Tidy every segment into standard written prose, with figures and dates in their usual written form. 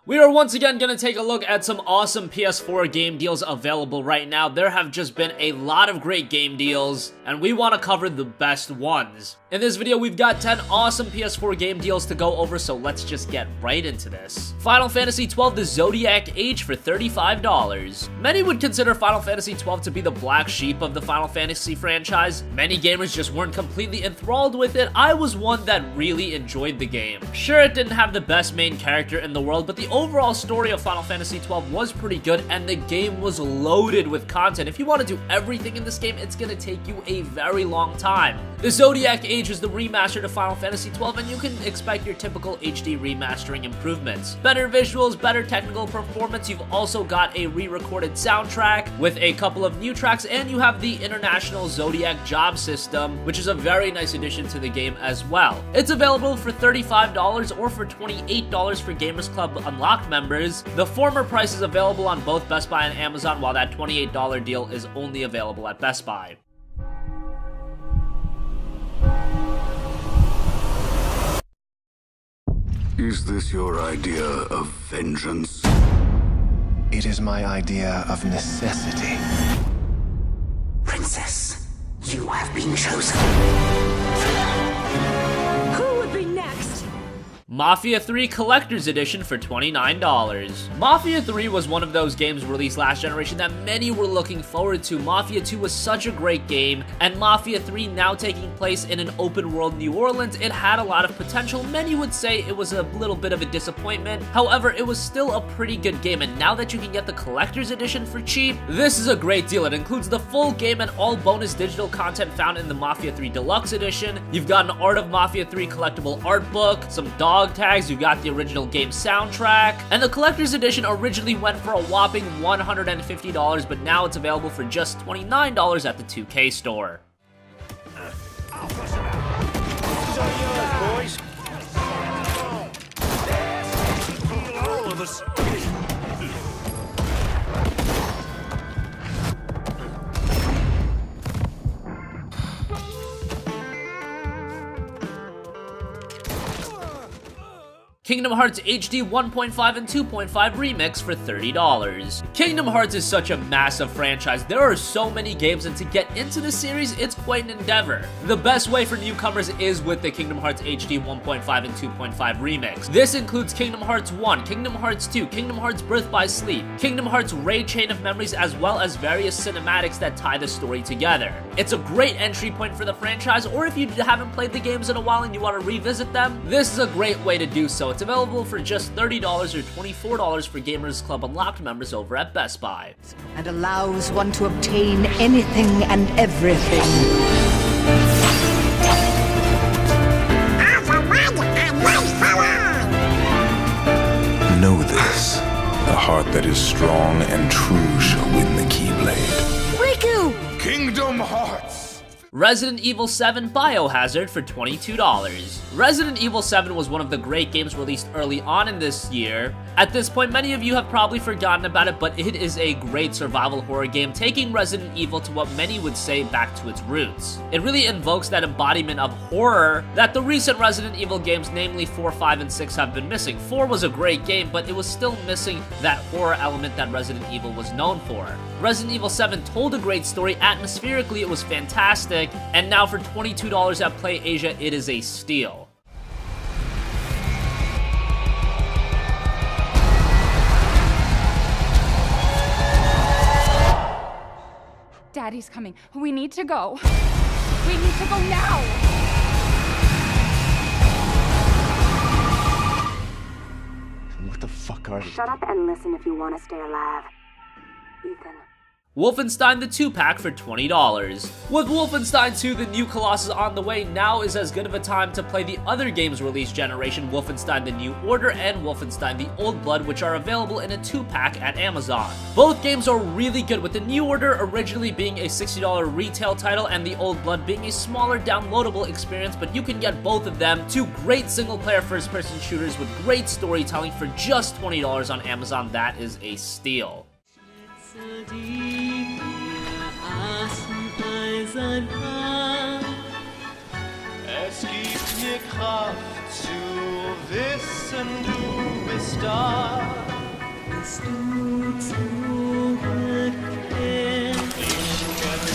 We are once again going to take a look at some awesome PS4 game deals available right now. There have just been a lot of great game deals, and we want to cover the best ones. In this video, we've got 10 awesome PS4 game deals to go over, so let's just get right into this. Final Fantasy XII The Zodiac Age for $35. Many would consider Final Fantasy XII to be the black sheep of the Final Fantasy franchise. Many gamers just weren't completely enthralled with it. I was one that really enjoyed the game. Sure, it didn't have the best main character in the world, but the overall story of Final Fantasy XII was pretty good, and the game was loaded with content. If you want to do everything in this game, it's going to take you a very long time. The Zodiac Age is the remaster to Final Fantasy XII, and you can expect your typical HD remastering improvements. Better visuals, better technical performance, you've also got a re-recorded soundtrack with a couple of new tracks, and you have the International Zodiac Job System, which is a very nice addition to the game as well. It's available for $35 or for $28 for Gamers Club Unlocked members. The former price is available on both Best Buy and Amazon, while that $28 deal is only available at Best Buy. Is this your idea of vengeance? It is my idea of necessity. Princess, you have been chosen. Who would be next? Mafia 3 Collector's Edition for $29. Mafia 3 was one of those games released last generation that many were looking forward to. Mafia 2 was such a great game, and Mafia 3 now taking place in an open world New Orleans, it had a lot of potential. Many would say it was a little bit of a disappointment. However, it was still a pretty good game, and now that you can get the Collector's Edition for cheap, this is a great deal. It includes the full game and all bonus digital content found in the Mafia 3 Deluxe Edition. You've got an Art of Mafia 3 collectible art book, some dog tags, you've got the original game soundtrack, and the Collector's Edition originally went for a whopping $150, but now it's available for just $29 at the 2K store. All of us. Kingdom Hearts HD 1.5 and 2.5 Remix for $30. Kingdom Hearts is such a massive franchise. There are so many games, and to get into the series, it's quite an endeavor. The best way for newcomers is with the Kingdom Hearts HD 1.5 and 2.5 Remix. This includes Kingdom Hearts 1, Kingdom Hearts 2, Kingdom Hearts Birth by Sleep, Kingdom Hearts Raid Chain of Memories, as well as various cinematics that tie the story together. It's a great entry point for the franchise, or if you haven't played the games in a while and you want to revisit them, this is a great way to do so. It's available for just $30 or $24 for Gamers Club Unlocked members over at Best Buy. And allows one to obtain anything and everything. Know this. The heart that is strong and true shall win the Keyblade. Riku! Kingdom Hearts! Resident Evil 7 Biohazard for $22. Resident Evil 7 was one of the great games released early on in this year. At this point, many of you have probably forgotten about it, but it is a great survival horror game, taking Resident Evil to what many would say back to its roots. It really invokes that embodiment of horror that the recent Resident Evil games, namely 4, 5, and 6, have been missing. 4 was a great game, but it was still missing that horror element that Resident Evil was known for. Resident Evil 7 told a great story. Atmospherically, it was fantastic, and now for $22 at PlayAsia, it is a steal. Daddy's coming. We need to go. We need to go now! What the fuck are you? Shut up and listen if you want to stay alive. Ethan. Wolfenstein the 2-pack for $20. With Wolfenstein 2, the new Colossus on the way, now is as good of a time to play the other games released generation, Wolfenstein the New Order and Wolfenstein the Old Blood, which are available in a 2-pack at Amazon. Both games are really good, with the New Order originally being a $60 retail title and the Old Blood being a smaller downloadable experience, but you can get both of them, two great single-player first-person shooters with great storytelling for just $20 on Amazon. That is a steal. Es Es gibt mir Kraft zu wissen, du bist da. Bist du zurückkehrt? Ich werde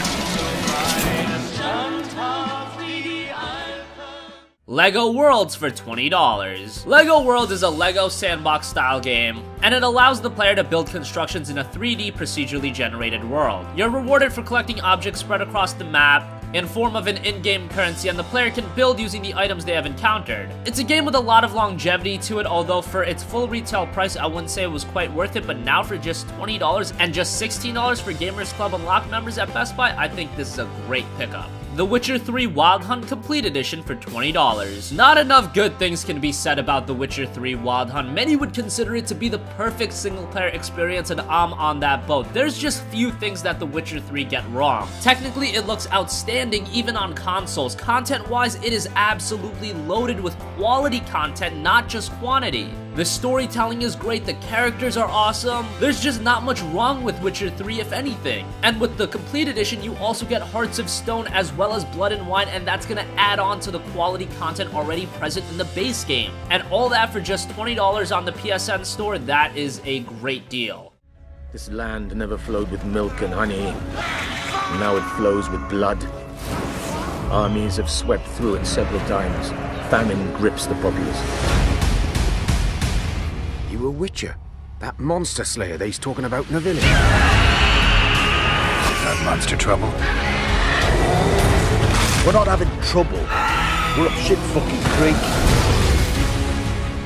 zu meinem standhaft wie die Alpen. Lego Worlds for $20. Lego Worlds is a Lego sandbox style game, and it allows the player to build constructions in a 3D procedurally generated world. You're rewarded for collecting objects spread across the map in form of an in-game currency, and the player can build using the items they have encountered. It's a game with a lot of longevity to it, although for its full retail price, I wouldn't say it was quite worth it, but now for just $20 and just $16 for Gamers Club Unlocked members at Best Buy, I think this is a great pickup. The Witcher 3 Wild Hunt Complete Edition for $20. Not enough good things can be said about The Witcher 3 Wild Hunt. Many would consider it to be the perfect single-player experience, and I'm on that boat. There's just few things that The Witcher 3 get wrong. Technically, it looks outstanding even on consoles. Content-wise, it is absolutely loaded with quality content, not just quantity. The storytelling is great, the characters are awesome. There's just not much wrong with Witcher 3, if anything. And with the Complete Edition, you also get Hearts of Stone as well as Blood and Wine, and that's gonna add on to the quality content already present in the base game. And all that for just $20 on the PSN store, that is a great deal. This land never flowed with milk and honey. Now it flows with blood. Armies have swept through it several times. Famine grips the populace. You a Witcher? That monster slayer they's talking about in the village. Got monster trouble? We're not having trouble. We're up shit fucking creek.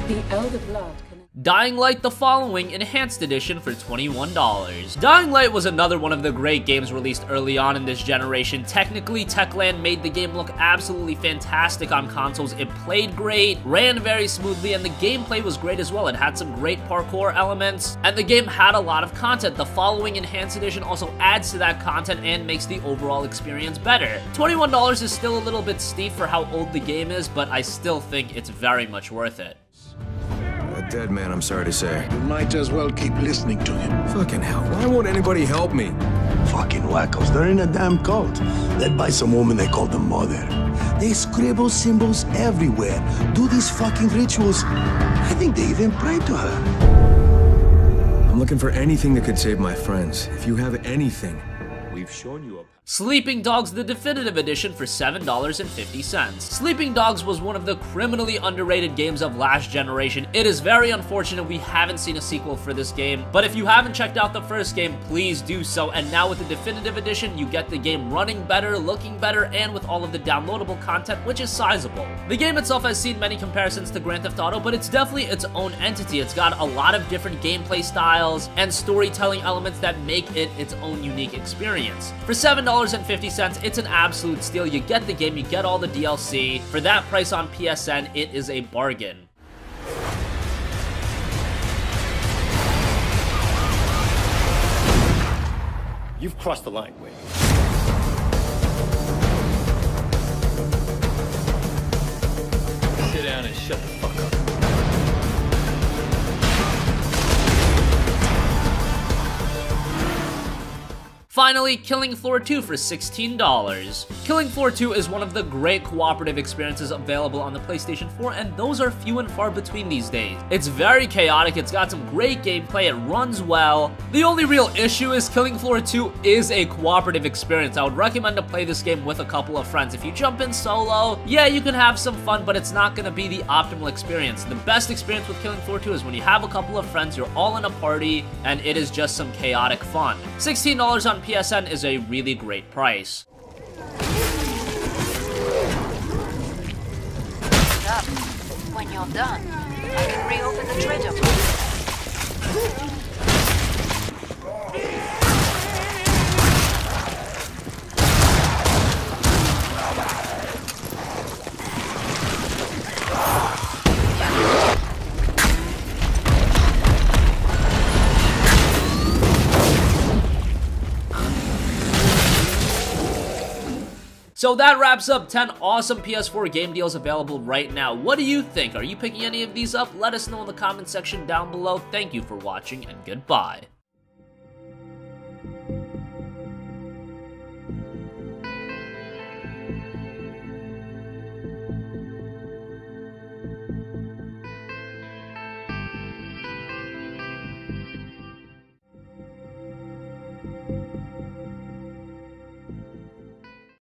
The Elder Blood can... Dying Light the Following Enhanced Edition for $21. Dying Light was another one of the great games released early on in this generation. Technically, Techland made the game look absolutely fantastic on consoles. It played great, ran very smoothly, and the gameplay was great as well. It had some great parkour elements, and the game had a lot of content. The Following Enhanced Edition also adds to that content and makes the overall experience better. $21 is still a little bit steep for how old the game is, but I still think it's very much worth it. A dead man, I'm sorry to say. You might as well keep listening to him. Fucking hell, why won't anybody help me? Fucking wackos. They're in a damn cult. Led by some woman they call the Mother. They scribble symbols everywhere. Do these fucking rituals. I think they even pray to her. I'm looking for anything that could save my friends. If you have anything, We've shown you a... Sleeping Dogs the Definitive Edition for $7.50. Sleeping Dogs was one of the criminally underrated games of last generation. It is very unfortunate we haven't seen a sequel for this game, but if you haven't checked out the first game, please do so. And now with the Definitive Edition, you get the game running better, looking better, and with all of the downloadable content, which is sizable. The game itself has seen many comparisons to Grand Theft Auto, but it's definitely its own entity. It's got a lot of different gameplay styles and storytelling elements that make it its own unique experience. For $7.50, it's an absolute steal. You get the game, you get all the DLC. For that price on PSN, it is a bargain. You've crossed the line, Wade. Sit down and shut the fuck up. Finally, Killing Floor 2 for $16. Killing Floor 2 is one of the great cooperative experiences available on the PlayStation 4, and those are few and far between these days. It's very chaotic, it's got some great gameplay, it runs well. The only real issue is Killing Floor 2 is a cooperative experience. I would recommend to play this game with a couple of friends. If you jump in solo, yeah, you can have some fun, but it's not going to be the optimal experience. The best experience with Killing Floor 2 is when you have a couple of friends, you're all in a party, and it is just some chaotic fun. $16 on PSN is a really great price. When you're done, I can reopen the treasure box. So that wraps up 10 awesome PS4 game deals available right now. What do you think? Are you picking any of these up? Let us know in the comment section down below. Thank you for watching, and goodbye.